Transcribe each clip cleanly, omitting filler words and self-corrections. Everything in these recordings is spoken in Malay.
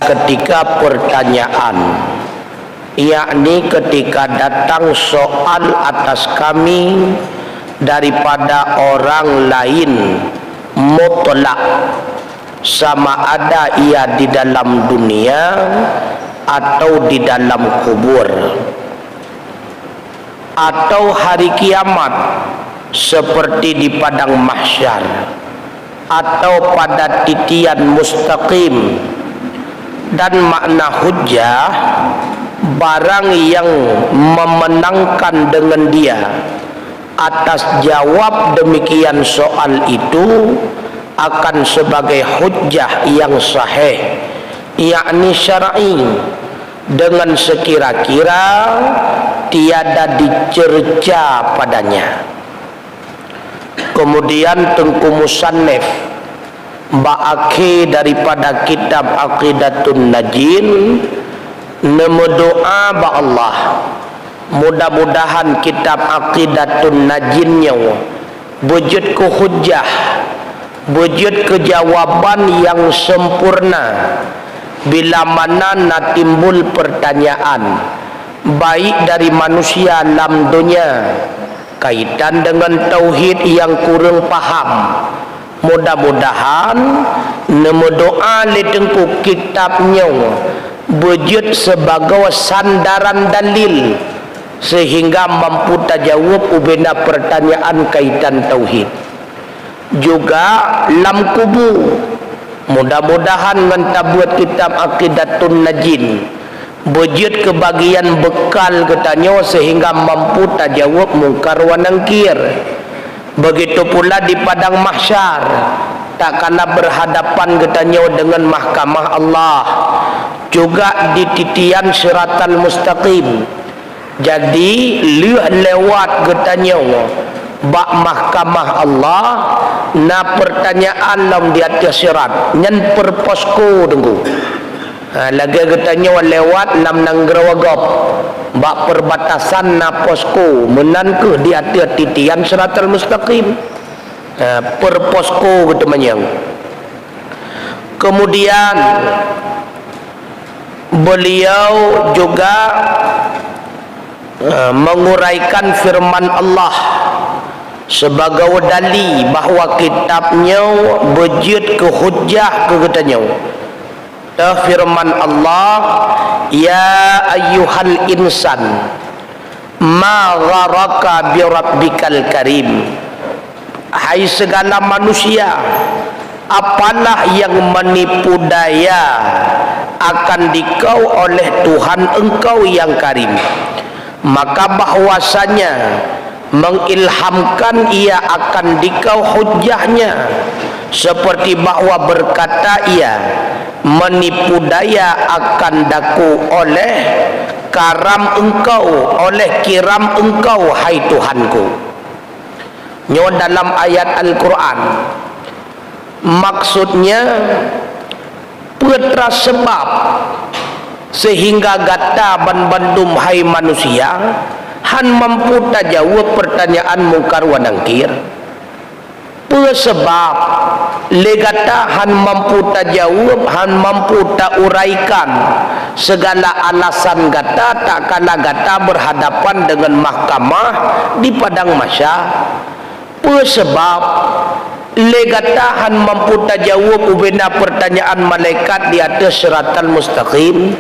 ketika pertanyaan, yakni ketika datang soal atas kami daripada orang lain mutlak, sama ada ia di dalam dunia atau di dalam kubur atau hari kiamat seperti di padang mahsyar atau pada titian mustaqim. Dan makna hujjah barang yang memenangkan dengan dia atas jawab demikian soal itu akan sebagai hujjah yang sahih, yakni syar'i, dengan sekira-kira tiada dicerca padanya. Kemudian Tengku Musannif ba'aki daripada kitab Aqidatun Najin nemedoa ba Allah, mudah-mudahan kitab Aqidatun Najinnya wujud ke hujjah, wujud ke jawaban yang sempurna bila mana nak timbul pertanyaan baik dari manusia dalam dunia kaitan dengan tauhid yang kurang faham. Mudah-mudahan nemu doa le Tengku kitabnya wujud sebagai sandaran dalil sehingga mampu tajawab ubena pertanyaan kaitan tauhid. Juga lam kubu, mudah-mudahan menta buat kitab Aqidatun Najin wujud kebagian bekal katanya sehingga mampu tajawab mungkar wa nangkir. Begitu pula di padang mahsyar tak kala berhadapan katanya dengan mahkamah Allah, juga di titian siratal mustaqim. Jadi lewat katanya bak mahkamah Allah na pertanyaan lam di atas sirat nyen perposko tunggu. Lagi katanya lewat nam nanggerawagop bak perbatasan na posko menanke di atas titian siratal mustaqim. Perposko katanya. Kemudian beliau juga menguraikan firman Allah sebagai dalil bahawa kitabnya wujud ke hujjah ke katanya. Firman Allah, ya ayyuhal insan ma gharaka bi rabbikal karim. Hai segala manusia, apalah yang menipu daya akan dikau oleh Tuhan engkau yang karim. Maka bahwasanya mengilhamkan ia akan dikau hujjahnya, seperti bahwa berkata ia menipu daya akan daku oleh karam engkau, oleh kiram engkau hai Tuhanku. Nyo dalam ayat Al-Quran maksudnya putra sebab sehingga gata bandum hai manusia han mampu tajawab pertanyaan mungkar wa nangkir. Sebab legata han mampu tajawab, han mampu ta uraikan segala alasan gata tak kala gata berhadapan dengan mahkamah di padang mahsyar. Sebab legata han mampu tajawab ubena pertanyaan malaikat di atas siratal mustaqim.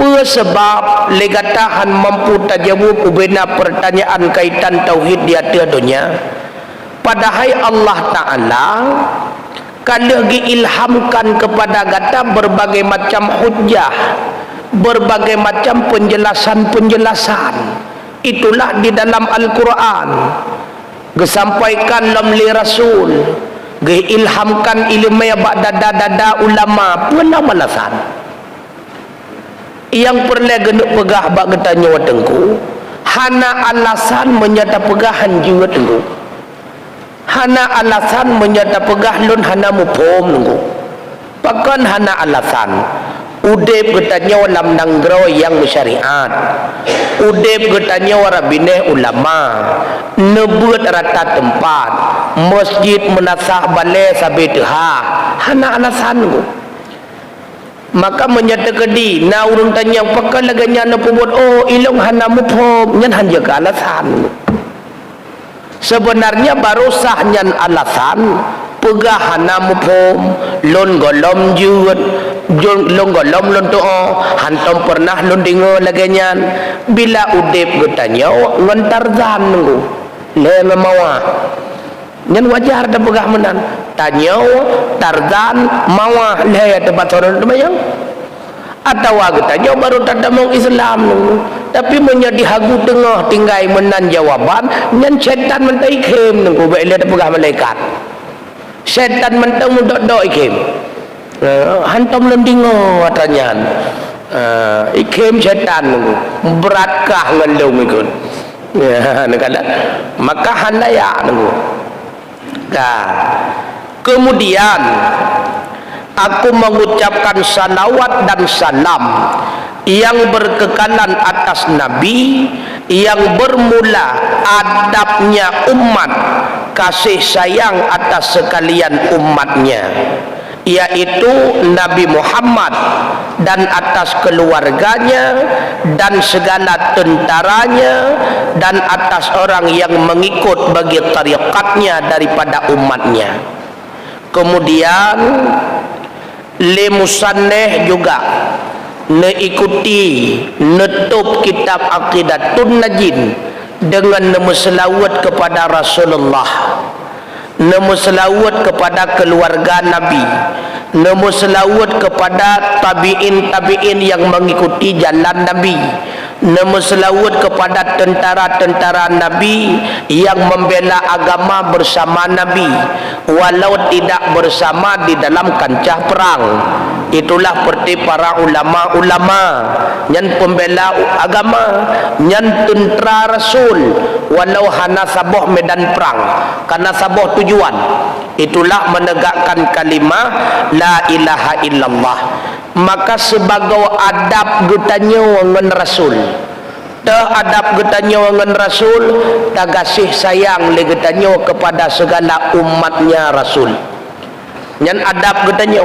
Sebab legata han mampu tajawab ubena pertanyaan kaitan tauhid di atas dunia. Padahal Allah Ta'ala kalau diilhamkan kepada gata berbagai macam hujjah, berbagai macam penjelasan-penjelasan. Itulah di dalam Al-Quran disampaikan lamli Rasul, diilhamkan ilmu ba'da ulama pula alasan. Yang perlu genuk pegah bak getanya watengku, hana alasan menyata pegahan juga tengku. Hana alasan menyata pegah lun hana mupom nunggu. Pakan hana alasan udep getanya walam nanggrow yang syariat, udep getanya warabineh ulama, nebut rata tempat masjid menasah balai sabi teha. Hana alasan nunggu. maka menyatakan di na urang tanya pakal laganya na pubot oh ilong hana mu phom nyan han jaga alasan sebenarnya baru sah nyan alasan pegah hana mu phom lon golom juut lon golom lon to'o hantom pernah lon dingo laganya bila udip getanya ngan Tarzan nunggu le memawa nyan wajar dah pegah menan tanya Tarzan mawa le tempat orang temayang atau getanya baru tak mau Islam nunggu tapi menjadi hagu tengah tinggai menan jawaban nyan setan mentai kem nunggu baik le pegah malaikat setan mentang dok ikem hantam lendingo katanya ikem setan nunggu beratkah ngelung ikut ya nakala maka handaya nunggu nah kemudian aku mengucapkan salawat dan salam yang berkekalan atas Nabi yang bermula adabnya umat kasih sayang atas sekalian umatnya yaitu Nabi Muhammad dan atas keluarganya dan segala tentaranya dan atas orang yang mengikut bagi tariqatnya daripada umatnya. Kemudian le musanneh juga ikuti nutup kitab Aqidatun Najin dengan nama selawat kepada Rasulullah, nama selawat kepada keluarga Nabi, nama selawat kepada tabi'in yang mengikuti jalan Nabi, nama selawat kepada tentara-tentara Nabi yang membela agama bersama Nabi walau tidak bersama di dalam kancah perang. Itulah seperti para ulama-ulama yang pembela agama, yang tentera Rasul walau hana saboh medan perang karena saboh tujuan. Itulah menegakkan kalimah la ilaha illallah. Maka sebagai adab getanya dengan Rasul, adab getanya dengan Rasul, tak kasih sayang le getanya kepada segala umatnya Rasul. Yang adab getanya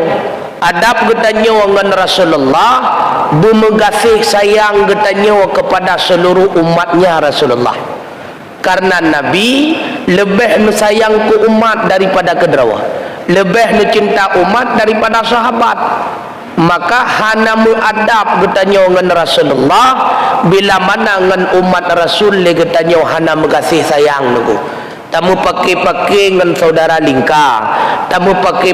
dengan Rasulullah bumegasih sayang getanya kepada seluruh umatnya Rasulullah. Karena Nabi lebih sayang ke umat daripada kederawa, lebih cinta umat daripada sahabat. Maka hana muadab getanya dengan Rasulullah bila mana dengan umat Rasul le getanya hana mengasih sayang nunggu. Tamu pakai dengan saudara lingka, tamu pakai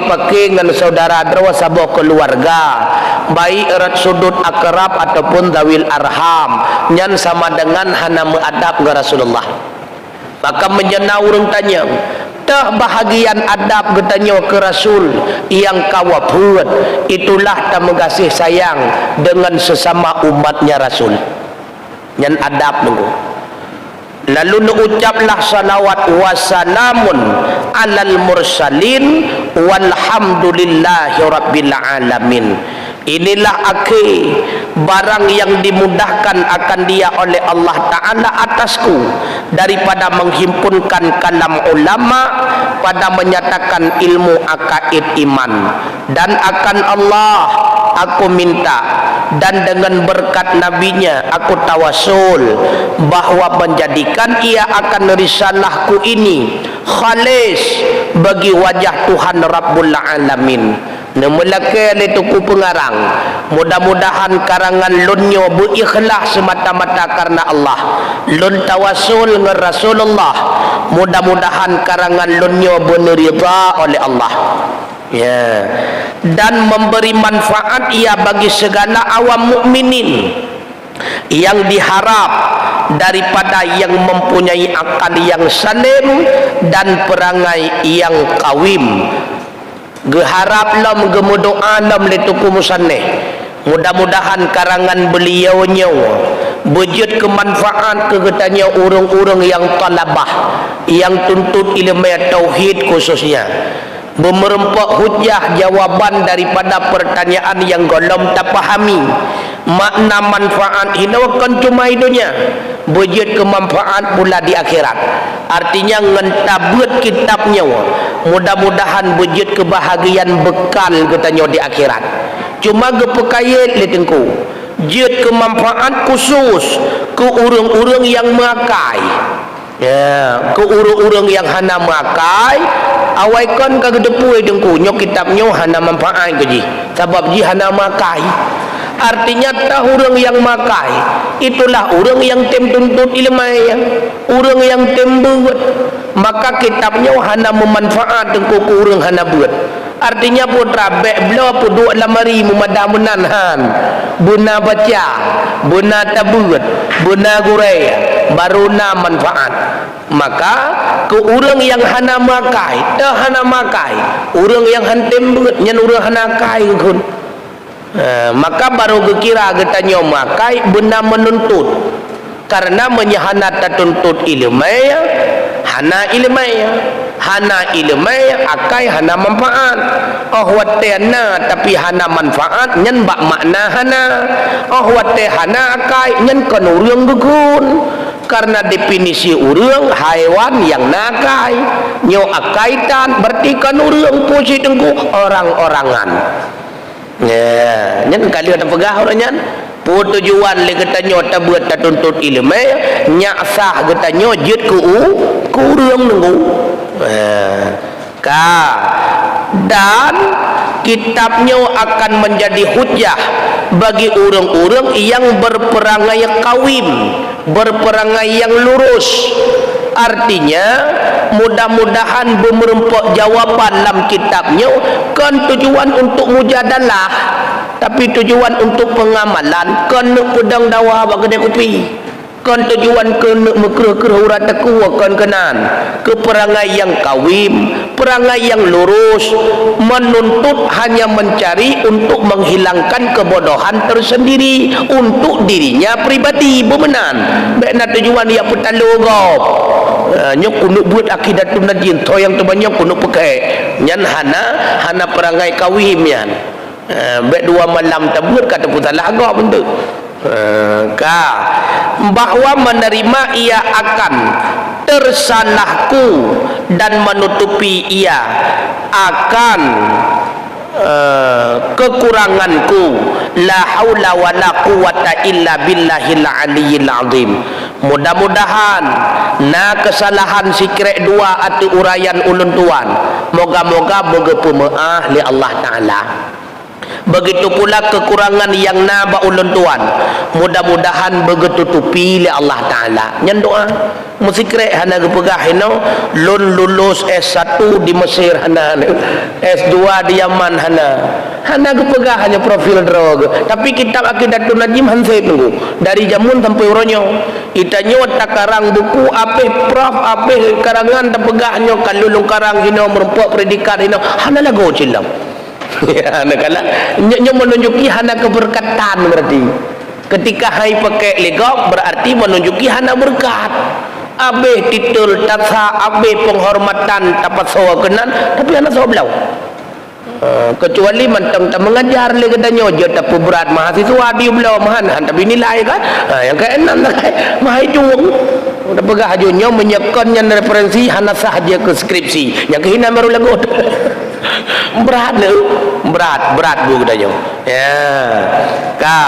dengan saudara drawa saboh keluarga, baik erat sudut akrab ataupun dawil arham, nyan sama dengan hana muadab dengan Rasulullah. Maka menjana urang tanya tah bahagian adab getanya ke Rasul yang kawaput itulah tak mengasih sayang dengan sesama umatnya Rasul yang adab nunggu. Lalu ucaplah salawat wassalamun alal mursalin walhamdulillahi rabbil alamin. Inilah akhir barang yang dimudahkan akan dia oleh Allah Ta'ala atasku daripada menghimpunkan kalam ulama pada menyatakan ilmu akaid iman. Dan akan Allah aku minta dan dengan berkat nabinya aku tawasul bahwa menjadikan ia akan risalahku ini khalis bagi wajah Tuhan Rabbul Alamin. Nemelake itu ku pengarang. Mudah-mudahan karangan lunyo berikhlas semata-mata karena Allah. Lun tawasul dengan Rasulullah. Mudah-mudahan karangan lunyo benerida oleh Allah. Ya. Dan memberi manfaat ia bagi segala awam mukminin yang diharap daripada yang mempunyai akal yang salim dan perangai yang kawim. Geharap lam gemudoa lam letuku musanneh. Mudah-mudahan karangan beliaunya wujud kemanfaat kegetanya urang-urang yang talabah, yang tuntut ilmu tauhid khususnya. Memerempak hujah jawaban daripada pertanyaan yang golom tak fahami. Makna manfaat ini bukan cuma dunia, wujud kemanfaat pula di akhirat. Artinya ngentabut kitabnya, mudah-mudahan wujud kebahagiaan bekal katanya di akhirat. cuma gepekayet le tengku jid kemanfaat khusus ke urang-urang yang makai ya ke urang-urang yang hana makai awai kon ka gedepui tengku nyok kitabnya hana manfaat ke ji sebab ji hana makai artinya tah urang yang makai itulah urang yang tem tuntut ilmu ya urang yang tem buat maka kitabnya hana memanfaat tengku ke urang hana buat artinya putra bek belo puduk lamari mumadamunan han buna baca buna tabut buna gurai baruna manfaat maka ke urang yang hana makai hana makai urang yang hantem buat nyen urang hana kai kun maka baru kira getanya makai benar menuntut karena menyahana tuntut ilmu ya hana ilmu ya hana ilmu ya akai hana manfaat watena tapi hana manfaat nyen bak makna hana wate hana akai nyen kan urang gugun karena definisi urang haiwan yang nakai nyo akaitan berarti kan urang puji tengku orang-orangan ya nyen kali ada pegah orangnya tujuan le getanyo tabuat tuntut ilmu nya sah getanyo jid ku urang nunggu ka dan kitabnya akan menjadi hujah bagi orang-orang yang berperangai kawim berperangai yang lurus artinya mudah-mudahan bermerempok jawaban dalam kitabnya kan tujuan untuk mujadalah tapi tujuan untuk pengamalan kan pedang dakwah bak kedai kopi kan tujuan ke mekreh-kreh urat takwa kan kenan ke perangai yang kawim perangai yang lurus menuntut hanya mencari untuk menghilangkan kebodohan tersendiri untuk dirinya pribadi bemenan bekna tujuan dia petalogop nyok kunuk buat akidatun najin to yang tu banyak kunuk pakai nyan hana perangai kawim yan bek dua malam tabur kata putalah agak bentuk bahwa menerima ia akan tersalahku dan menutupi ia akan kekuranganku la haula wala quwata illa billahil aliyil azim mudah-mudahan na kesalahan sikrek dua ati urayan ulun tuan moga-moga boga pemaah li Allah Ta'ala begitu pula kekurangan yang naba ulun tuan mudah-mudahan begitu tutupi oleh Allah Ta'ala nyen doa musikrek hana gepegah hino lun lulus S1 di Mesir hana S2 di Yaman hana gepegah hanya profil drog tapi kitab akidatun najim hansai tunggu dari jamun sampai uronyo itanyo takarang buku apeh prof apeh karangan tapegahnya kalulung karang hino merempok predikat hino hana lagu cilam ya nakala nyo menunjuki hana keberkatan berarti ketika hai pakai legok berarti menunjuki hana berkat abe titul tasa abe penghormatan tapat sawa kenan tapi hana sawa belau kecuali mentang tak mengajar le katanya je tak berat mahasiswa di belau mahan tapi nilai kan yang keenam mahai cung udah pegah hajunya menyekonnya referensi hana sahaja ke skripsi yang kehina baru lagu berat bu katanya ya ka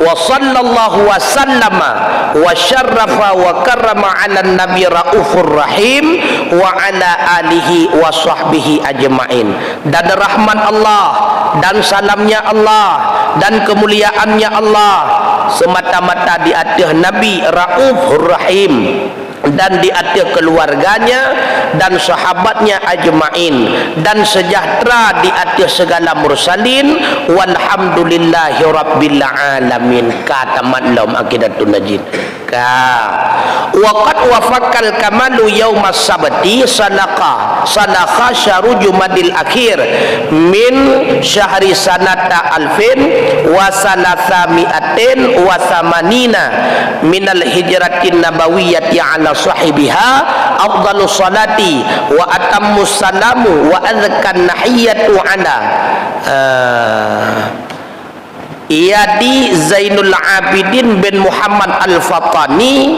wa sallallahu wa sallama wa syarrafa wa karrama ala nabi raufur rahim wa ala alihi wa sahbihi ajmain dan rahmat Allah dan salamnya Allah dan kemuliaannya Allah semata-mata di atas nabi raufur rahim dan di atas keluarganya dan sahabatnya ajmain dan sejahtera di atas segala mursalin walhamdulillahi rabbil alamin kata maklum akidatun najid waqad wafakal kamalu yaumas sabti salaka syaru jumadil akhir min syahri sanata alfin wa salasa mi'atin wa samanina minal hijratin nabawiyyati ala sahibiha afdalus salati wa atammus salamu wa azkan nahiyatu ala Iyadi Zainul Abidin bin Muhammad Al-Fatani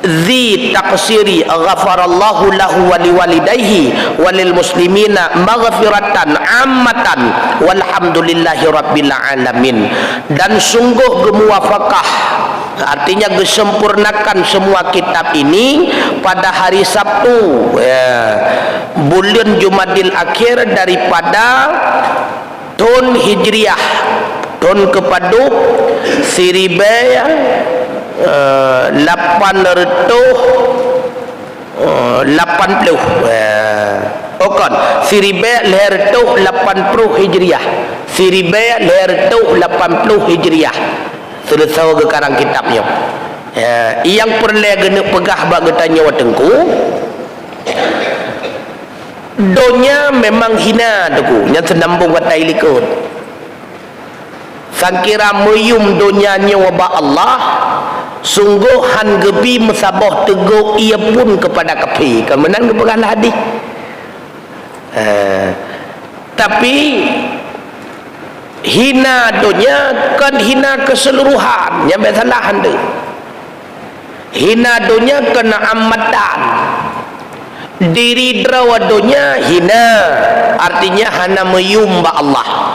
zi taqsiri ghafarallahu lahu wa liwalidayhi walil muslimina maghfiratan ammatan walhamdulillahi rabbil alamin. Dan sungguh gemuwafaqah, artinya gesempurnakan semua kitab ini pada hari Sabtu bulan Jumadil Akhir daripada tahun Hijriah, tahun kepaduk 880 Okon Siribe leher tuh 80 Hijriah, Siribe leher tuh 80 Hijriah. Selesai ke karang kitabnya. Yang perlu gena pegah bagi tanya watengku. Donya memang hina tuku, yang senambung kata ilikut. Sangkira meyum donya nyawa Allah, sungguh han gebi mesabah teguh ia pun kepada kapi. Kemenang kepegang hadis. Tapi hina dunia kan hina keseluruhan, yang salah anda. Hina dunia kena amatan. Diri derawa dunia hina, artinya hana meyumba Allah.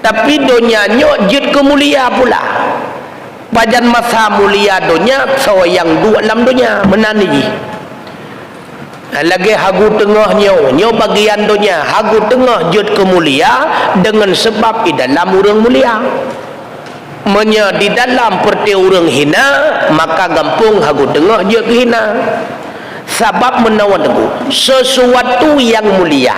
Tapi dunia nyok jid kemulia pula. Pajan masa mulia dunia yang dua dalam dunia menaniji. Lagi hagu tengahnya, nyo bagian dunia hagu tengah jud kemulia dengan sebab di dalam orang mulia. Menya di dalam perti orang hina, maka gampung hagu tengah jud hina. Sebab menawan teguh sesuatu yang mulia,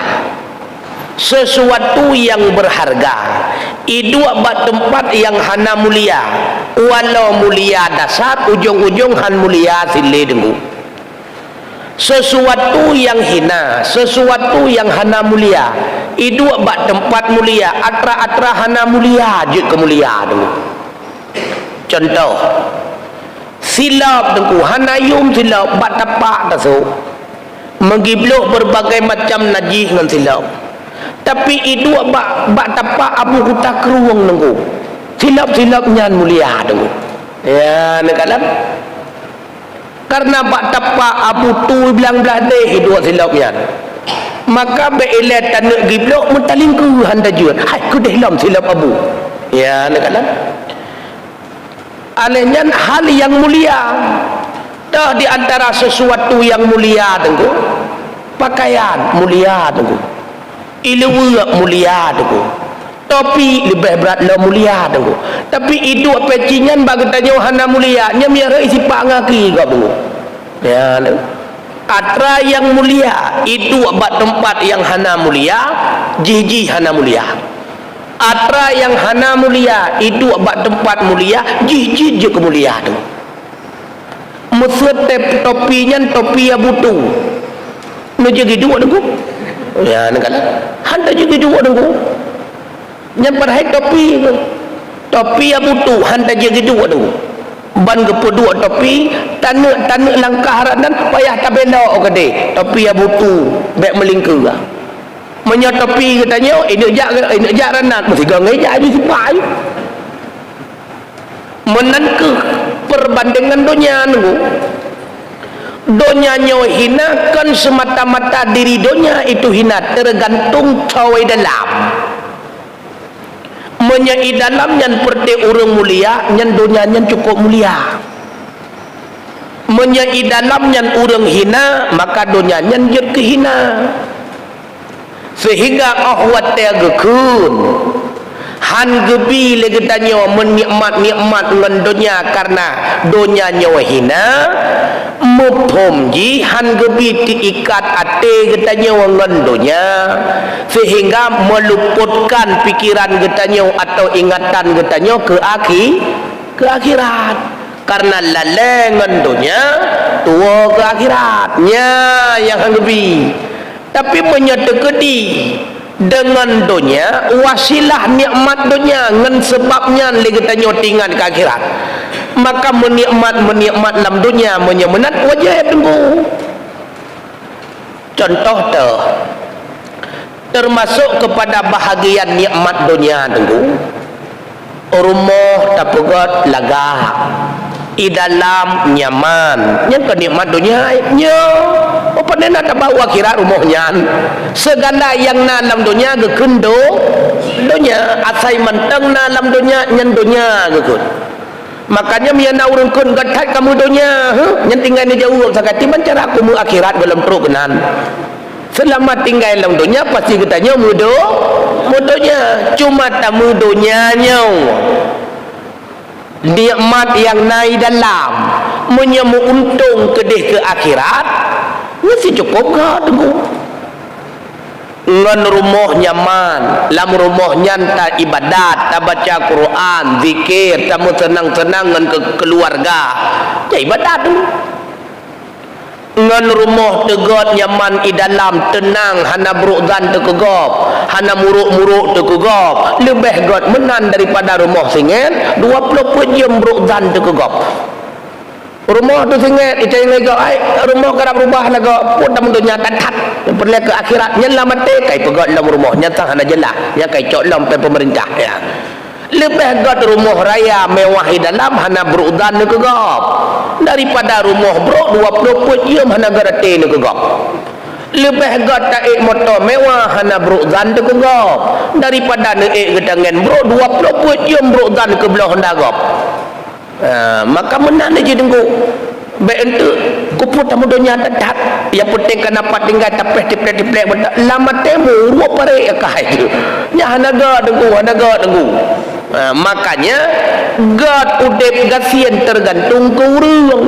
sesuatu yang berharga, itu abad tempat yang hana mulia. Walau mulia dasar, ujung-ujung han mulia sile dengu. Sesuatu yang hina, sesuatu yang hana mulia, itu abad tempat mulia. Atra-atra hana mulia je kemulia dengu. Contoh, silap dengu, hana yum silap, bak tapak tasu. Mengibluk berbagai macam najis dengan silap. Tapi itu bak tapak abu kuta keruang dengu. Silap-silap nyan mulia dengu. Ya, nekalan. Karena bak tapak abu tu bilang belade hidup silapnya. Maka be'ilat tanuk giblok mentalingku handa jual. Hai ku dah hilam silap abu. Ya, nekalan. Alehnya hal yang mulia. Dah di antara sesuatu yang mulia tengku. Pakaian mulia tengku. Ilmu mulia tengku. Topi lebih berat lah mulia tengku. Tapi itu pecingan bagi tanya hana mulia nya miara isi pangaki kau tengku. Ya, atra yang mulia itu abad tempat yang hana mulia, jiji hana mulia. Atra yang hana mulia itu abad tempat mulia, jiji je kemulia tu. Mesut topinya topi ya butu. Nu jadi dua tengku. Ya, nak kata handa jadi dua tengku. Yang perhai topi tu. Topi ya butu handa jadi dua tengku. Ban ke dua topi tanuk langkah haranan payah tabenda okade. Topi ya butu bek melingkar. Menya topi katanya ini jak ranat mesti gangai jak di sipai. Menangke perbandingan dunia nunggu. Dunia nyawa hina kan semata-mata diri dunia itu hina tergantung cawai dalam. Menyai dalam yang perti orang mulia, yang dunia yang cukup mulia. Menyai dalam yang orang hina, maka dunia yang jadi kehina. Sehingga ahwat tegakun han gebi lagi tanya menikmat-nikmat dengan dunia karena dunia nyawa hina mupom ji han gebi diikat ate getanya dengan dunia sehingga meluputkan pikiran getanya atau ingatan getanya ke akhirat karena lalengan dunia tua ke akhiratnya yang han gebi. Tapi menyetekedi dengan dunia wasilah nikmat dunia ngan sebabnya lagi tanya tinggal ke akhirat maka menikmat dalam dunia menyemenat wajah tunggu. Contoh tu termasuk kepada bahagian nikmat dunia tunggu rumah tapegat laga dalam nyaman yang kenikmat dunia nya apa nak tak bawa akhirat rumahnya segala yang dalam dunia gekendo dunia asai menteng dalam dunia nyen dunia gekut makanya miana urungkeun gatat kamu dunia nyen tinggal ni jauh sakati cara aku mu akhirat dalam perukenan selama tinggal dalam dunia pasti katanya mudonya cuma tamu dunyanya nikmat yang naik dalam menyemu untung kedih ke akhirat mesti cukup ke tunggu ngan rumah nyaman lam rumahnya tak ibadat tak baca Quran zikir tak senang-senang ngan ke keluarga ya ibadat tu ngan rumah tegot nyaman i dalam tenang hana berukzan tekegop hana muruk-muruk tekegop lebih god menan daripada rumah singit 24 jam berukzan tekegop rumah tu singit itu yang lagi rumah kerap rubah lagi pun tak mendunia tatat perlu ke akhirat nyala mati kai pegot dalam rumah nyata hana jelas ya kai cok dalam pemerintah ya lebih god rumah raya mewah di dalam hana berukzan tekegop daripada rumah bro 24 jam hana garate tekegop lebih god taik motor mewah hana berukzan tekegop daripada naik gedangan bro 24 jam berukzan ke belah ndagop maka menang dia tunggu baik untuk kuput tamu dunia tak yang penting kan dapat tinggal tapeh tiplek-tiplek lama temu ruap pare akah itu nya hanaga tunggu makanya God udip gasian tergantung ke urang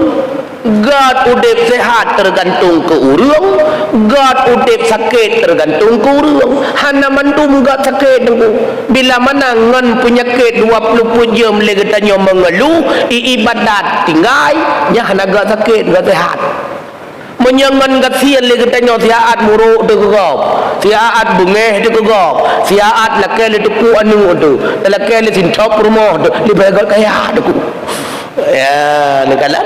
God udip sehat tergantung ke urang God udip sakit tergantung ke urang hana mandum God sakit tunggu bila mana ngan penyakit 20 jam lagi tanya mengeluh ibadat tinggal nya hana God sakit God sehat menyangan gasian lagi tanya siaat muruk tu kegop siaat bungeh tu kegop siaat lakai le tuku anu tu lakai le sintop rumah tu lebih God kaya tu ya negala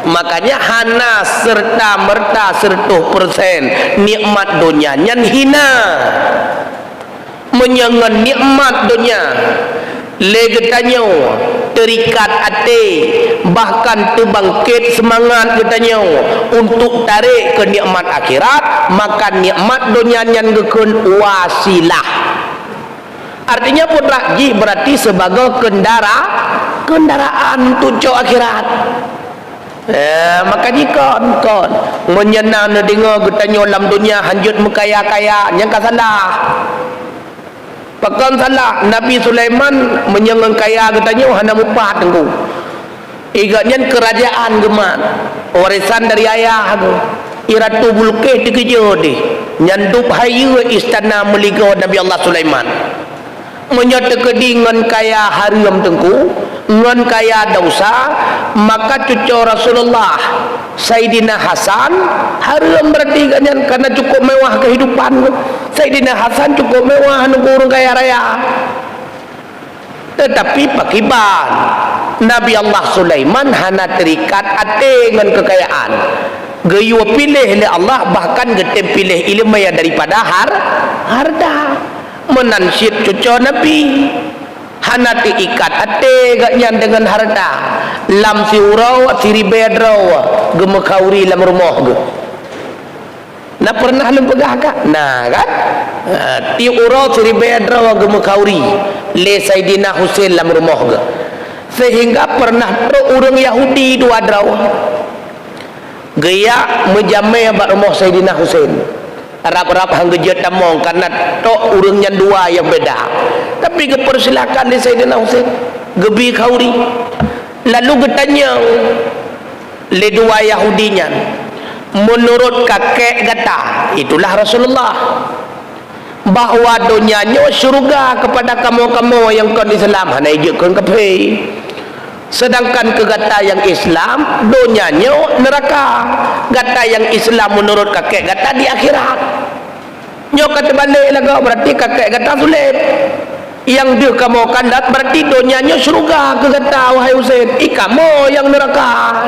makanya hana serta merta 100% nikmat dunia nyan hina menyangan nikmat dunia lagi tanya terikat hati bahkan terbangkit semangat katanya untuk tarik ke nikmat akhirat maka nikmat dunia yang gekun wasilah artinya pun raji berarti sebagai kendaraan tujuh akhirat maka jika kon menyenang dengar katanya dalam dunia hanjut mekaya-kaya yang salah pakan salah Nabi Sulaiman menyangan kaya katanya hana mupat tengku iganya kerajaan geman warisan dari ayah tu iratu bulkeh dikejo di nyandup hayu istana meligo Nabi Allah Sulaiman menyata kedingan kaya hariam tengku ngan kaya dausa maka cucu Rasulullah Sayyidina Hasan hariam berarti ganyan karena cukup mewah kehidupan Sayyidina Hasan cukup mewah nunggu kaya raya tetapi pakiban Nabi Allah Sulaiman hana terikat hati dengan kekayaan gaya pilih oleh Allah bahkan getem pilih ilmu yang daripada harta menansyid cucu Nabi hana terikat hati gaknya dengan harta lam si urau si ribedrau gemekauri lam rumah ge nak pernah lu pegah kak nah kan ti urau si ribedrau gemekauri le Saidina Husain lam rumah ge sehingga pernah orang Yahudi dua draw gaya menjamai abad rumah Saidina Husain Arab-Arab hang gejat tamong karena tok urangnya dua yang beda tapi kepersilakan di Saidina Husain gebi kauri lalu getanya le dua Yahudinya menurut kakek kata itulah Rasulullah bahwa dunianya syurga kepada kamu-kamu yang kon Islam hana ijekkan kape sedangkan kegata yang Islam dunianya neraka gata yang Islam menurut kakek gata di akhirat nyok kata balik lagi berarti kakek gata sulit yang dia kamu kandat berarti dunianya syurga kegata wahai Husain kamu yang neraka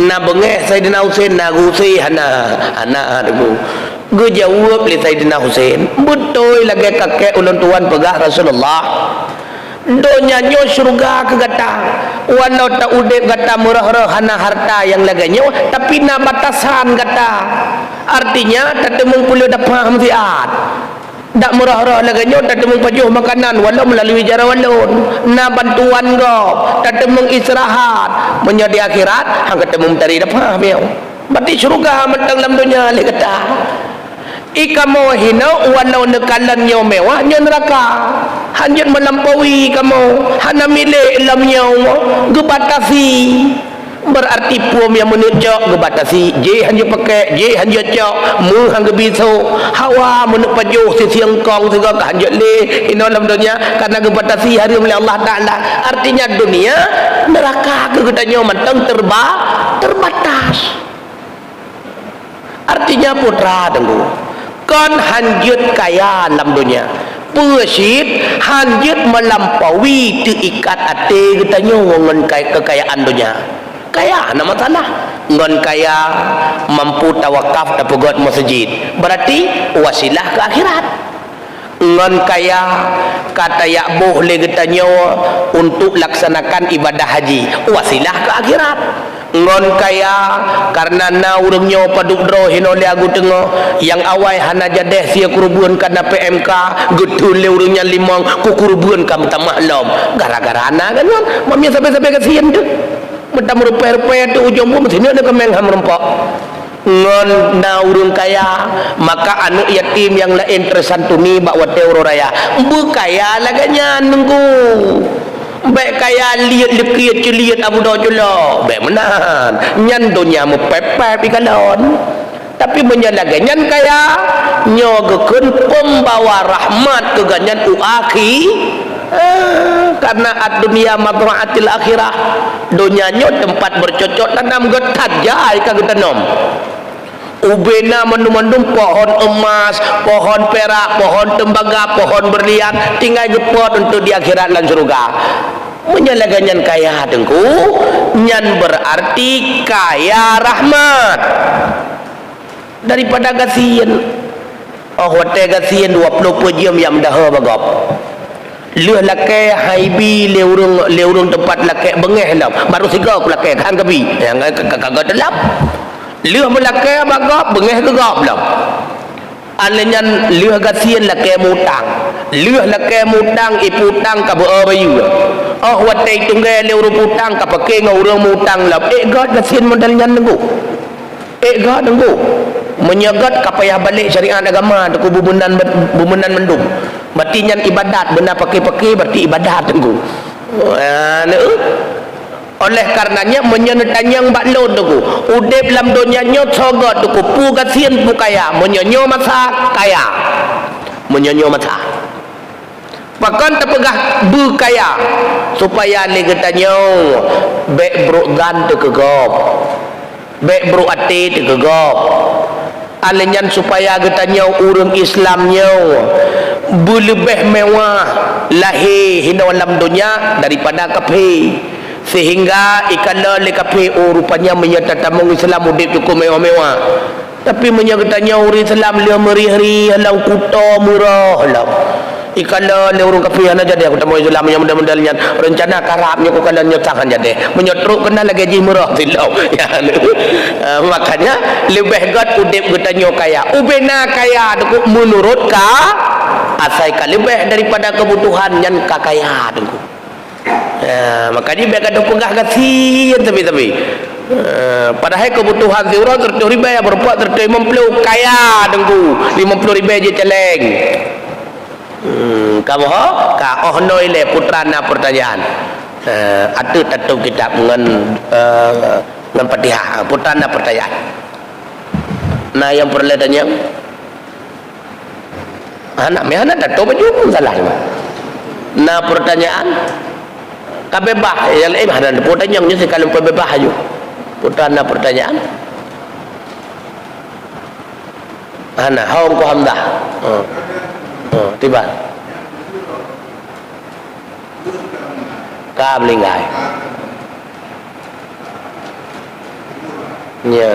na bengeh Saidina Husain na gusi hana aduh gue jawab li Saidina Husain betul lagi kakek ulun tuan pegah Rasulullah donya nyo surga ke gata walau tak udip gata murah-murah hana harta yang laganya tapi na batasan gata artinya tak temung perlu dah faham siat dak murah-murah laganya tak temung pajuh makanan walau melalui jara walun na bantuan go tak temung istirahat menjadi akhirat hang ketemu tadi dah faham ya berarti surga mentang dalam dunia le kata ikamu hina walau nekalan nyaw mewah nyaw neraka hanjut melampaui kamu hana milik lam nyaw gebatasi berarti puam yang menunjuk gebatasi je hanjut pakai je hanjut cok mu hang gebiso hawa menuk pajuh siang kong segala hanjut le ino dalam dunia karena gebatasi hari oleh Allah Ta'ala artinya dunia neraka kegetannya mentang terbatas artinya putra tenggu kon hanjut kaya dalam dunia persit hanjut melampaui terikat hati katanya ngon kekayaan dunia kaya nama masalah ngon kaya mampu tawakaf dan pegot masjid berarti wasilah ke akhirat ngon kaya kata ya boleh katanya untuk laksanakan ibadah haji wasilah ke akhirat ngon kaya karena na urangnya paduk dro hinole agu tengah yang awai hana jadeh sia kurubuan kana PMK getul le urangnya limang ku kurubuan ka minta maklum gara-gara ana kan mamnya sampai-sampai kasihan tu minta merupai-rupai tu ujung pun sini ada kemeng ham rempok ngon na urang kaya maka anak yatim yang lain tersantuni bak wate raya bu kaya laganya nunggu baik kaya liat lekit celiat abu dojula baik menan nyan dunia mu pepep ikalon tapi menyalaga nyan kaya nyogekun pembawa rahmat ke ganyan uaki karena dunia madra'atil akhirah dunianya tempat bercocok tanam getat jai kagetenom ubena mendum-mendum pohon emas, pohon perak, pohon tembaga, pohon berlian tinggal gepot untuk di akhirat dan surga menyalaga nyan kaya dengku nyan berarti kaya rahmat daripada gasian wate gasian 20 jam yang dah bagap leh lakai haibi leurung tempat lakai bengeh lah baru siga aku lakai kan kabi yang kagak delap leh melakai bagap bengeh gegap lah alenyan leh gasian lakai mutang leh lakai mutang iputang ka beu bayu wate tunggal leurung putang ka pakai ngurang mutang lah god gasian modal nyan nenggu god nenggu menyegat kapayah balik syariat agama tu bumenan mendung berarti nyan ibadat benar pakai-pakai berarti ibadat tenggu oleh karenanya menyenetanyang baklon tenggu udip dalam dunianya sogot tenggu pu gasian pu kaya menyonyo masa kaya menyonyo masa bahkan terpegah bu kaya supaya legetanyo bek bro gan tu kegop bek bro ate tu kegop alenyan supaya getanya urang Islamnya berlebih mewah lahir hina dalam dunia daripada kafe sehingga ikala le kafe rupanya menyatatamung Islam udip cukup mewah-mewah tapi menyagetanya urang Islam le merih-ri halau kuta murah halau ikala le urang kafe hana jadi aku tamu Islam yang modal-modalnya rencana karapnya ku kala nyotakan jadi menyotruk kena lagi gaji murah silau ya makanya lebih god udip getanya kaya ubena kaya deku menurut ka asai ka lebih daripada kebutuhan yang kakaya deku makanya biar kada pegah kasihan tapi padahal kebutuhan zero tertiba ya berapa tertiba 50 kaya deku 50 ribu je celeng kamu ka noi le putrana pertanyaan ada tato kitab ngan Fatihah putrana pertanyaan nah yang perletanya anak me anak tato baju pun salah nah pertanyaan kabebah yang lain ada pertanyaan nya sekali kabebah aja putrana pertanyaan anak haum ko hamdah tiba ka blingai nya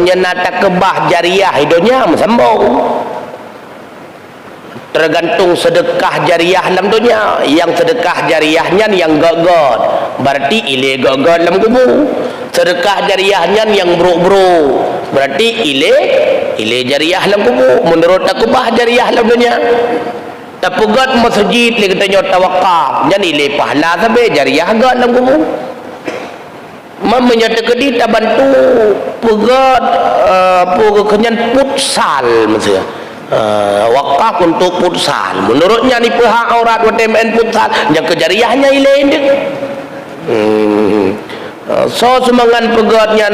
menyenata kebah jariah hidupnya sambung. Tergantung sedekah jariah dalam dunia. Yang sedekah jariahnya yang gagal, berarti ile gagal dalam kubur. Sedekah jariahnya yang bro-bro, berarti ile jariah dalam kubur. Menurut aku bah jariah dalam dunia. Tapugat masjid le katanya tawakal, nya ile pahala sampai jariah gak dalam kubur. Mamanya tekedi tak bantu pegat kenyan putsal maksudnya. Wakaf untuk putsal. Menurutnya ni pihak aurat WTMN putsal yang kejariahnya ilain dia. So semangan pegatnya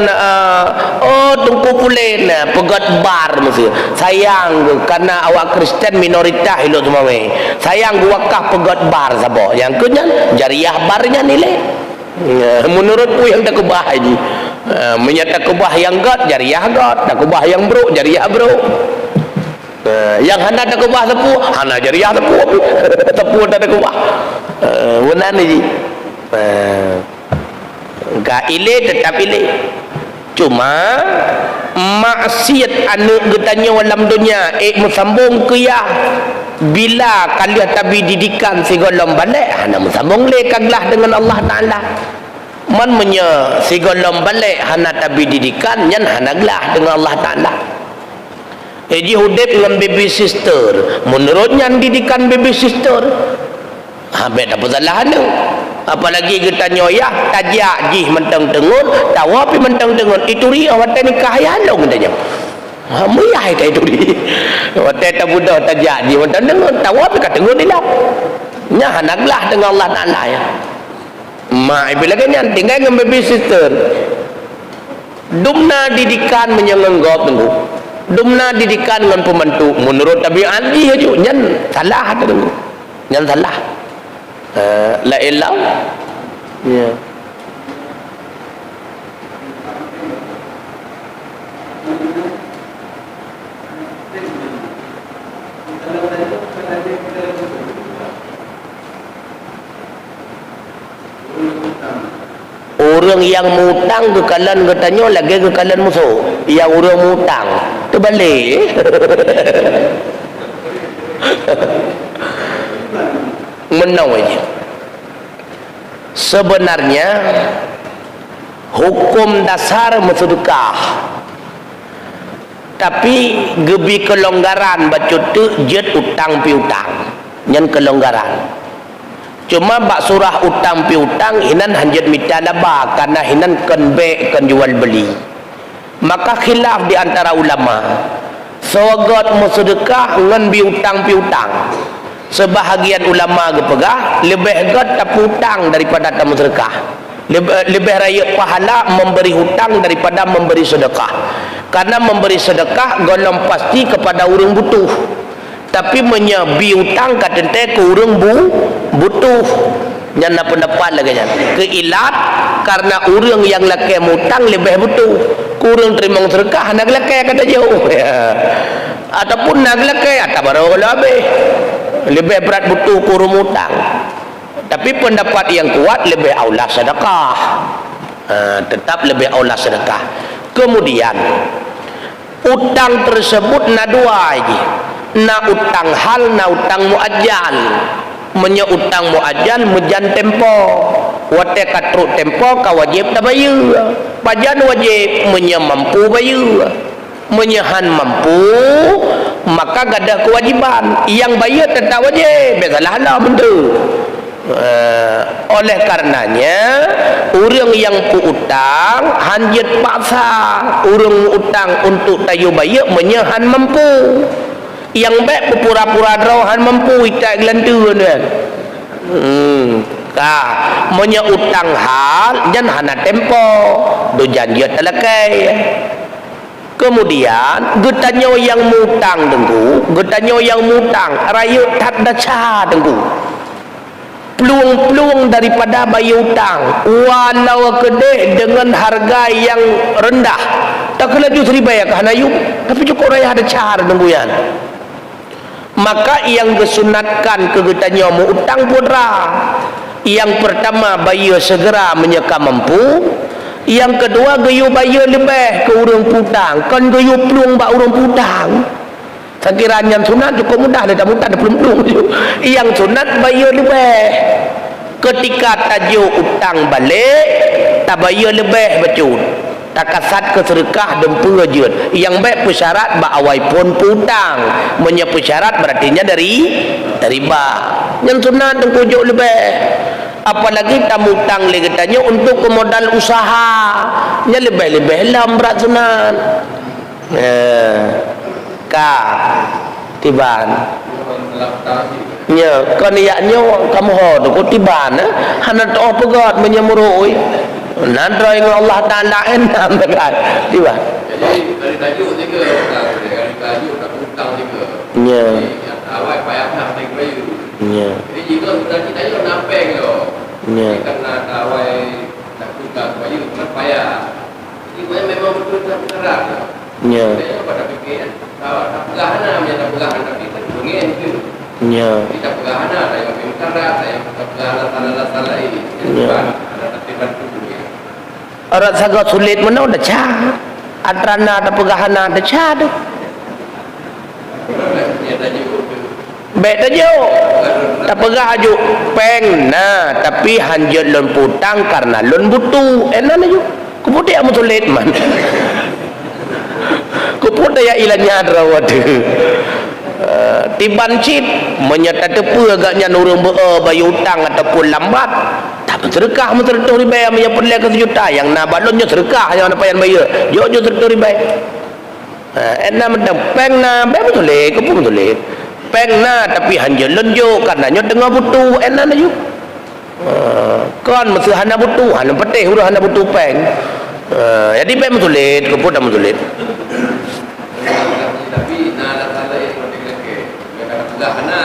tungku pulen pegat bar mesti. Sayang karena awak Kristen minoritas hilok semua we. Sayang wakaf pegat bar sabo. Yang kenyan jariah barnya nilai. Menurutku yang tak kebah ini menyata kebah yang gat jariah gat, tak kebah yang bro jariah bro. Yang hana tak kebah tepu hana jariah tepu. Tepu tak ada kebah. Benar ni. Gak ile tetap ile. Cuma maksiat anak getanya dalam dunia musambung ke ya bila kalian tabi didikan sigolom balik hana musambung le kaglah dengan Allah Taala. Man menya sigolom balik hana tabi didikan nyan hana glah dengan Allah Taala. Eji hudip dengan baby sister, menurutnya didikan baby sister habis apa salah anu. Apalagi kita nyoyak tajak jih mentang tengun tawa pi mentang tengun itu ri awak nikah yalong katanya. Muyah itu ri. Awak tak budak tajak jih mentang tengun tawa pi kat tengun dia. Nya hanaglah dengan Allah Taala ya. Mak bila kan tinggal dengan baby sister. Dumna didikan menyenggop tunggu. Dumna didikan dengan pembantu menurut tabiat dia ju nyan salah tunggu. Nyan salah. La ilah ya. Orang yang mutang kekalan katanya lagi kekalan musuh. Yang orang mutang terbalik. Menang aja. Sebenarnya hukum dasar sedekah, tapi gebi kelonggaran baca tu jet utang piutang, nyan kelonggaran. Cuma bak surah utang piutang hinan hanjat mita laba karena hinan kenbe kan jual beli. Maka khilaf di antara ulama. Sawagat sedekah ngan biutang piutang. Sebahagian ulama gepegah lebih gat tak hutang daripada tak sedekah. Lebih raya pahala memberi hutang daripada memberi sedekah. Karena memberi sedekah golong pasti kepada orang butuh. Tapi menyebi hutang katente ke orang butuh. Nyana pendapat lagi nya. Keilat karena orang yang laki hutang lebih butuh. Kurang terima sedekah nak laki kata jauh. Ataupun nak laki atau baru lebih. Lebih berat butuh kurung hutang. Tapi pendapat yang kuat lebih aula sedekah. Tetap lebih aula sedekah. Kemudian utang tersebut na dua aja. Na utang hal, na utang muajjal. Menya utang muajjal mejan tempo. Wate katruk tempo ka wajib tak bayar. Pajan wajib menya mampu bayar. Menyahan mampu maka gadah kewajiban yang bayar tetap wajib biasalah lah benda. Oleh karenanya orang yang utang hanjat paksa orang utang untuk tayu bayar menyahan mampu. Yang baik pura-pura drahan mampu ikat gelantu kan. Menya utang hal dan hana tempo do janji talakai. Kemudian getanya yang mutang tengku, getanya yang mutang raya tak daca tengku. Peluang-peluang daripada bayar hutang walau kedai dengan harga yang rendah tak kena justru bayar ke hanayu tapi cukup raya ada cara tengku yan. Maka yang kesunatkan ke getanya mau utang pudra. Yang pertama bayar segera menyeka mampu. Yang kedua gayu bayar lebih ke orang putang, kan gayu pelung bak orang putang. Sekiranya sunat cukup mudah, dah mudah dah pelung je. Yang sunat bayar lebih. Ketika tajuk utang balik, tak bayar lebih becut. Tak kasat ke sedekah dan pengajian. Yang baik persyarat bak awai pun putang. Menyepu syarat berartinya dari ba. Yang sunat dan kujuk lebih. Apalagi tamu utang lagi tanya untuk modal usaha nya lebih-lebih lam berat sunat tiban nya kan iaknya kamu hod ko tiban hana to pegat menyemurui nadrai dengan Allah Taala enam dekat tiban jadi dari tajuk juga dari tajuk tak utang juga nya awal payah nak baik nya jadi jika kita tajuk napeng lo nya karena awal tak utang baju kan payah ini memang betul tak berat nya saya pada fikir tak pegahana punya tak pegahana tapi kan mungkin itu nya tak pegahana ada yang pintar saya tak pegahana salah ini ada tertiban tubuh orang sangat sulit mana ada cah adrana ada pegahana ada cah tu baik tajuk tak pegah ajuk peng nah tapi hanjut lon putang karena lon butuh enak ajuk kemudian amu sulit man kemudian ilanya adrawat tiban cit menyata tepu agaknya nurung bayu utang ataupun lambat tak sedekah mentertuh ribai yang perlu ke sejuta yang nak balonnya sedekah yang apa yang bayar jauh-jauh tertuh ribai enak mendam peng na betul le kepung betul le peng na tapi hanya lenjo karena nyo tengah butuh enak na ju kan mesti hana butuh hana petih udah hana butuh peng jadi peng betul le kepung dah betul le tapi nak salah yang penting yang pegahana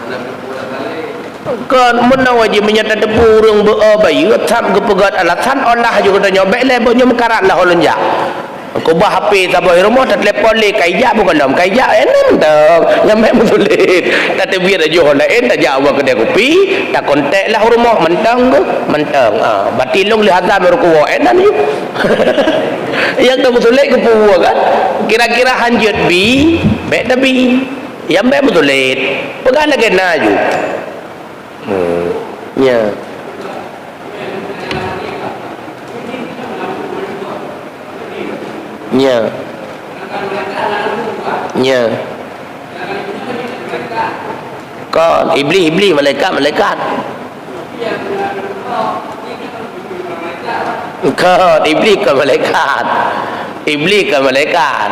anak berpura salah kan menawajib menyata tepu urang bayu tam kepegat alasan olah juga tanya baik le bonyo mekarat lah holonja ko bah HP sabah rumah tak telefon le kaijak bukan dalam kaijak enak dah yang baik betulit tak biar aja lain tak jawab kedai kopi tak kontak lah rumah mentang tu mentang batilung li hazam ruku enak ni yang tak betulit ke puwa kan kira-kira hanjut bi baik tapi yang baik betulit pegang lagi naju ya nya nya kan iblis malaikat kan iblis kan malaikat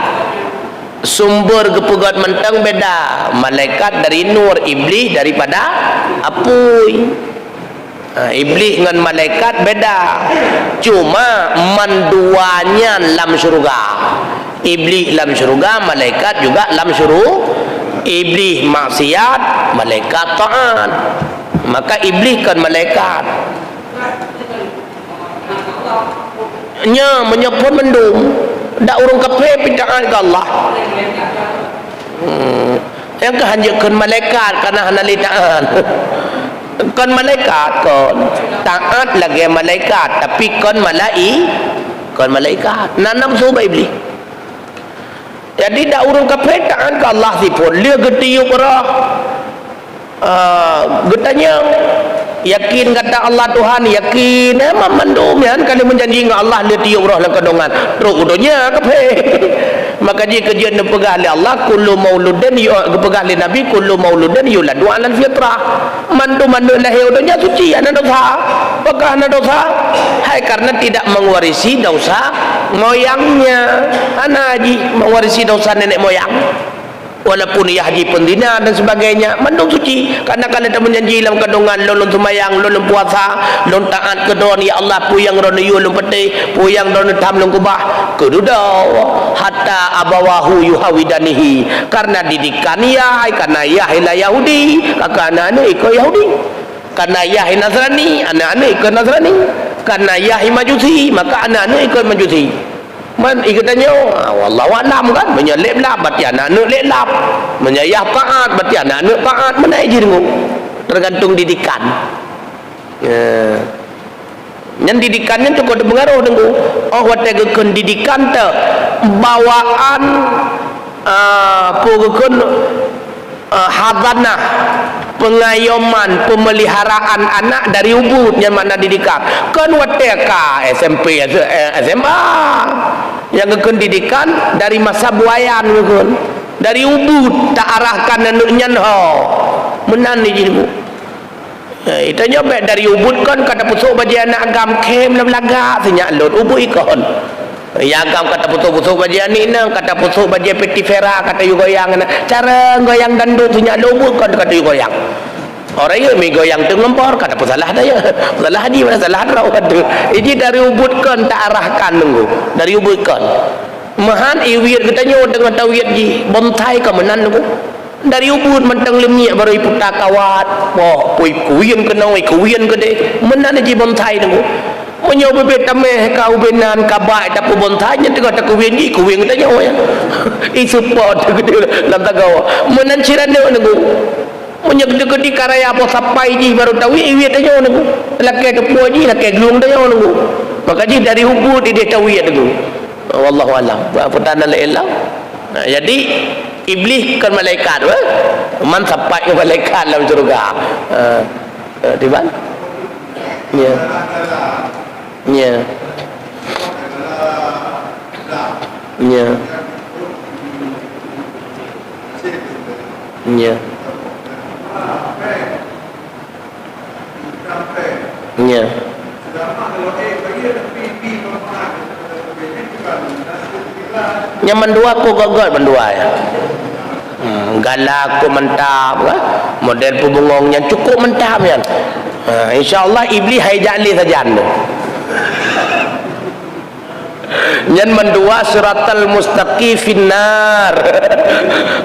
sumber kepegat mentang beda malaikat dari nur iblis daripada apui iblis dengan malaikat beda cuma manduanya lam syurga iblis lam syurga malaikat juga lam syurga iblis maksiat malaikat taat maka iblis kan malaikat nya menyepun mendung dak urung kafe bid'ah ke Allah yang kehanjakan malaikat karena hanali taat kan malaikat kan taat lagi malaikat tapi kan malaikat nanam subah iblis jadi dak urung kafe taat ke Allah sipun dia getiup rah getanya yakin kata Allah Tuhan yakin memang mandum ya kali menjanji dengan Allah dia tiup roh dalam kandungan teruk udonya kafe maka jika kajian pegah oleh Allah kullu mauludin pegah oleh Nabi kullu mauludin yuladu alal fitrah mandu lahir udonya suci ana dosa pegah ana dosa hai karena tidak mewarisi dosa moyangnya ana haji mewarisi dosa nenek moyang walaupun ia haji pendina dan sebagainya mandung suci karena kalau ada menjanji dalam kandungan lolong semayang lolong puasa lolong taat ke don ya Allah puyang rono yulung peti puyang rono tam lung kubah kedudau hatta abawahu yuhawidanihi karena didikan ya karena ya ila Yahudi karena anak ikut Yahudi karena ya Nasrani anak-anak ikut Nasrani karena ya Majusi maka anak-anak ikut Majusi man ikatannya wallahu alam kan menyelip lap berarti anak-anak lep lap menyayah taat berarti anak-anak taat mana aja dengung tergantung didikan Yang didikannya tu kau pengaruh dengan watagekeun didikan tu bawaan pokokun hadanah, pengayoman, pemeliharaan anak dari ubud yang mana didikan kan wateka SMP SMA yang kekun didikan dari masa buayan kekun dari ubud tak arahkan anaknya menan ni jimu itu nyobek dari ubud kan kata pusuk bagi anak agam kem dalam laga senyak lot ubud ikon ya agam kata pusuk bagi ni nang kata pusuk bagi peti fera kata yu goyang cara goyang dandut senyak ubud kan kata yu goyang orang ya mi goyang tu ngempor kata pun salah dah ya salah di mana salah rau kata ini dari ubud kan tak arahkan nunggu dari ubud kan mahan iwir katanya dengan tawiyat ji bontai ke menan nunggu dari ubud mentang lemnya baru iputa kawat pui kuyen kena kuyen gede menan ji bontai nunggu menyoba betameh kau benan kabai tapi bontainya tu kata kuyen ji kuyen katanya oh ya isupport gede lam tagaw menan cirane nunggu menyegede di karya apa sampai ji baru tahu iwit aja nunggu laki ke puji laki gelung dah nunggu maka ji dari ubud dia tahu ya nunggu wallahu alam apa tanah lelah jadi iblis kan malaikat man sampai ke malaikat dalam surga di mana ya ya ya ya ya nyaman dua ko gagal mendua ya galak ko mentap model pembungongnya cukup mentap ya insyaallah iblis hai jali saja nyan mendua siratal mustaqim finnar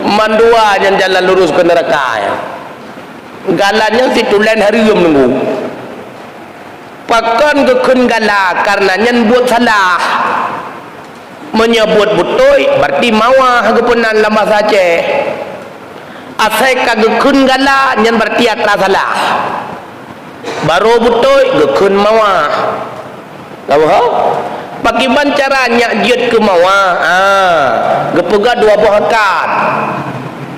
mandua yang jalan lurus ke neraka ya galanya si tulen hari yang nunggu pakan kekun gala karena nyan buat salah menyebut butoi berarti mawah kepunan lama saja asai kagekun gala nyan berarti akra salah baru butoi gekun mawah tahu ha bagaimana caranya jid ke mawah gepega dua buah akad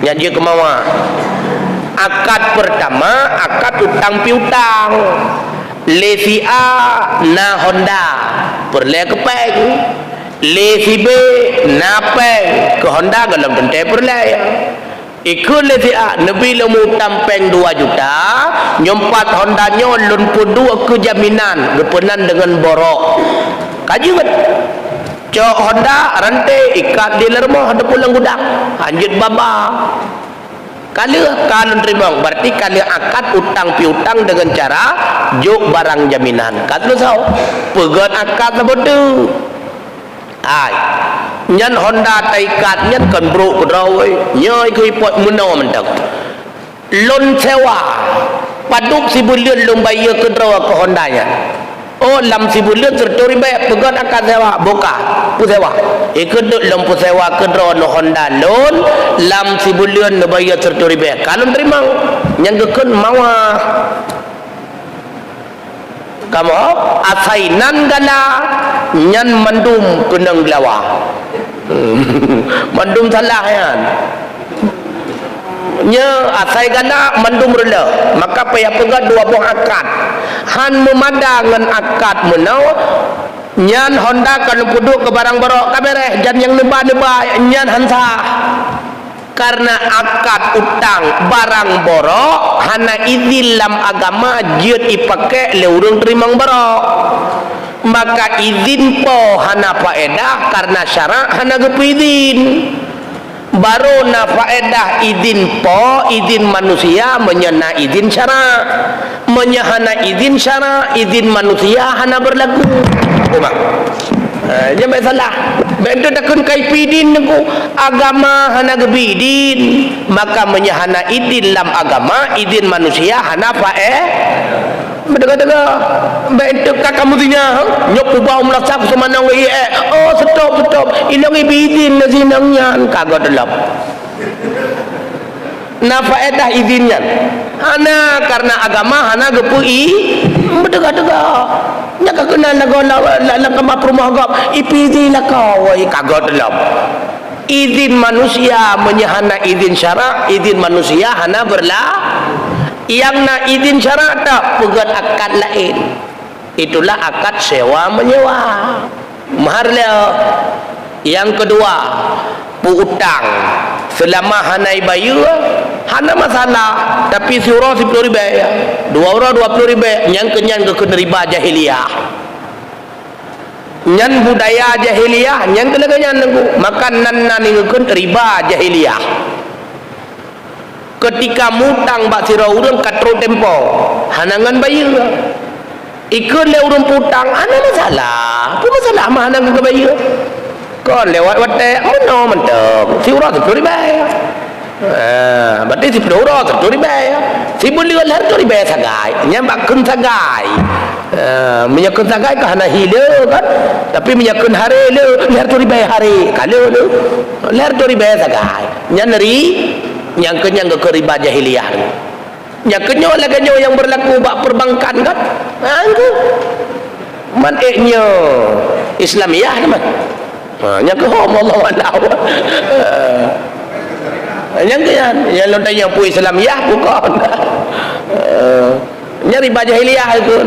yang dia ke mawah akad pertama akad utang piutang lesi A na Honda perle ke peng lesi B na peng ke Honda dalam tentai perle ikut lesi A nabi lemu tampeng 2 juta nyompat Honda nya lumpur 2 ke jaminan gepenan dengan borok kaji bet cok Honda rantai ikat di lermah ada pulang gudang lanjut baba kali kalau terima berarti kali akad utang piutang dengan cara juk barang jaminan kalau tahu pegat akad sebetul ai nyan Honda taikat nyan kan bro kedrawai nyai ke ipot menau mentak lon sewa paduk si bulion lumbaya kedrawa ke Honda nya oh lam si bulion sertori baik pegat akad sewa boka pu sewa ikut lam pu sewa kedrawa no Honda lon lam si bulion no bayar sertori baik kalau terima yang gekun mawa kamu asainan gala nyan mandum kenang belawa mandum salah yan nya asai gala mandum rela maka payah pegat 2 buah akad han memandangan akad menau nyan Honda kalau puduk ke barang borok kabereh jan yang nebah-nebah nyan hansa karena akad utang barang borok hana izin lam agama jiut ipake le urung terima borok maka izin po hana faedah karena syarak hana gepu izin baru na faedah izin po izin manusia menyana izin syarak menyahana izin syarak izin manusia hana berlaku jangan salah bentuk takun kaipidin nengku agama hana gebidin maka menyahana idin lam agama idin manusia hana berdega-dega bentuk kamu dinya nyok ubah melasak semanang oh stop ilang ibidin na sinangnya kagak delap na faedah izinnya hana karena agama hana gepui berdega-dega nya ka kenal la kama rumah gap ipidi la kawai kagak dalam izin manusia menyahana izin syarak, izin manusia hana yang na izin syarak tak pegat akad lain, itulah akad sewa menyewa mahar dia. Yang kedua, utang selama hanai bayu hana masalah, tapi surah 10 ribu ya, 2 orang 20 ribu yang kenyan ke riba jahiliyah, nyan budaya jahiliyah yang kelagayan nunggu makan nan ngikut riba jahiliyah. Ketika mutang bak sira urang katro tempo hanangan bayu ikut le urang putang ana masalah, apa masalah mah hanangan ke bayu kon lewat wate meno mentok si urang 10 ribu berarti 10 orang 10 ribu si boleh lahir 10 ribu sagai nyambak kun sagai menyakun sagai ke hana hila kan, tapi menyakun hari le lahir 10 ribu hari kalau le lahir 10 ribu sagai nyaneri yang kenyang ke riba jahiliyah yang kenyo laganyo yang berlaku bak perbankan kan angku maneknya Islamiyah teman yang ke hom Allah wa'ala yang keyan yang lo tanya pu Islamiyah bukan yang riba jahiliyah itu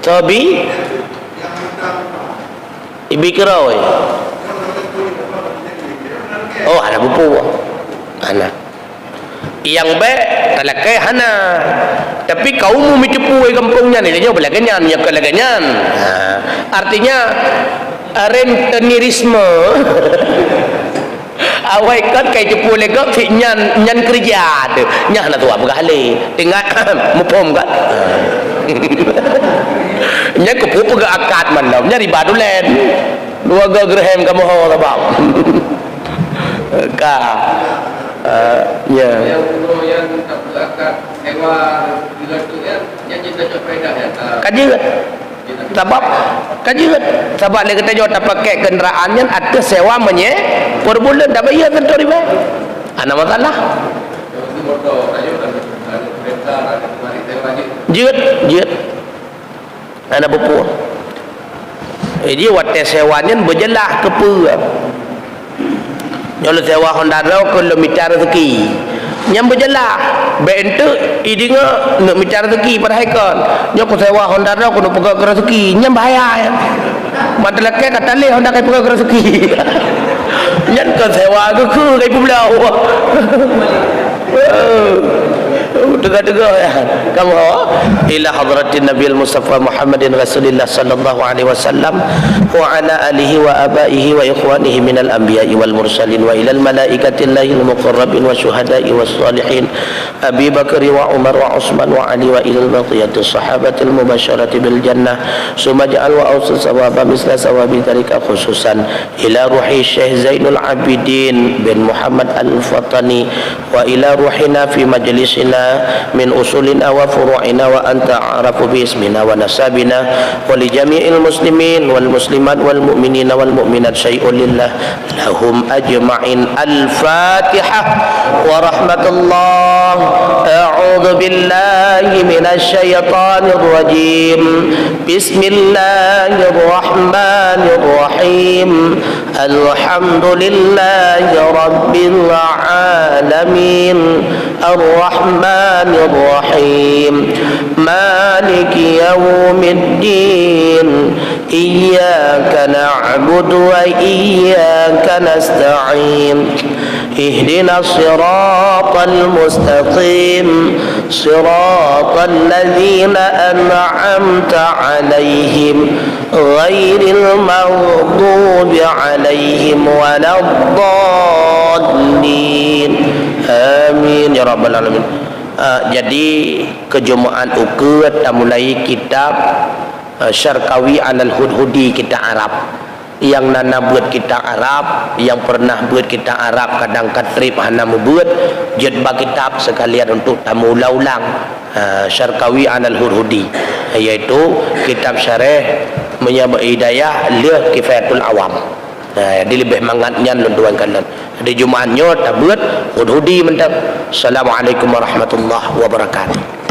Tobi ibi kerau oh ada bupu anak yang baik talakai hana, tapi kaum micepu kampungnya ni dia belaganyan ya kelaganyan artinya rentenisme awai kan kai cepu legak si nyan kerja tu nyah na tua bergali tinggal mupom kan nya kepu pega akad mandam nya riba dulen dua gerhem kamu ho tabak ka ya yang akad sewa bila tu kan yang kita cok faedah ya kajian sebab kajian sebab dia kata jawab tak pakai kenderaan yang ada sewa menye per bulan tak bayar tentu riba ana masalah jut ana bupu dia wate sewanya berjelah ke pu nyolo sewa Honda Raw kilometer rezeki nyam berjelah bente idinga nak meter rezeki pada haikon nyok sewa Honda Raw kuno pegak rezeki nyam bahaya madalak kata le Honda kai pegak rezeki nyan ke sewa ke kai pulau tegak-tegak ya kamu ila hadratin Nabi Mustafa Muhammadin Rasulillah sallallahu alaihi wasallam wa ala alihi wa abaihi wa ikhwanihi minal anbiya'i wal mursalin wa ilal malaikatillahi al muqarrabin wa syuhada'i was salihin Abi Bakr wa Umar wa Utsman wa Ali wa ilal baqiyati sahabatil mubasyarati bil jannah summa ja'al wa awsa sawaba misla sawabi tarika khususan ila ruhi Syekh Zainul Abidin bin Muhammad Al-Fatani wa ila ruhina fi majlisina min usulina wa furu'ina wa anta a'rafu bi ismina wa nasabina wa li jami'il muslimin wal muslimat wal mu'minina wal mu'minat syai'un lillah lahum ajma'in al-fatihah wa rahmatullah a'udzu billahi minasy syaithanir rajim bismillahir rahim alhamdulillahi rabbil alamin الرحمن الرحيم مالك يوم الدين إياك نعبد وإياك نستعين اهدنا الصراط المستقيم صراط الذين أنعمت عليهم غير المغضوب عليهم ولا الضالين amin ya rabbal alamin. Jadi kejumaan ukut mulai kitab Syarkawi Anal Hudhudi kita Arab yang nana buat kita Arab yang pernah buat kita Arab kadang katrip hana membuat jadba kitab sekalian untuk tamu ulang Syarkawi Anal Hudhudi yaitu kitab syarah menyabak hidayah li kifayatul awam Di lebih mangatnya lun tuan kalian. Di Jumaatnya tabut hudi mentang. Assalamualaikum warahmatullahi wabarakatuh.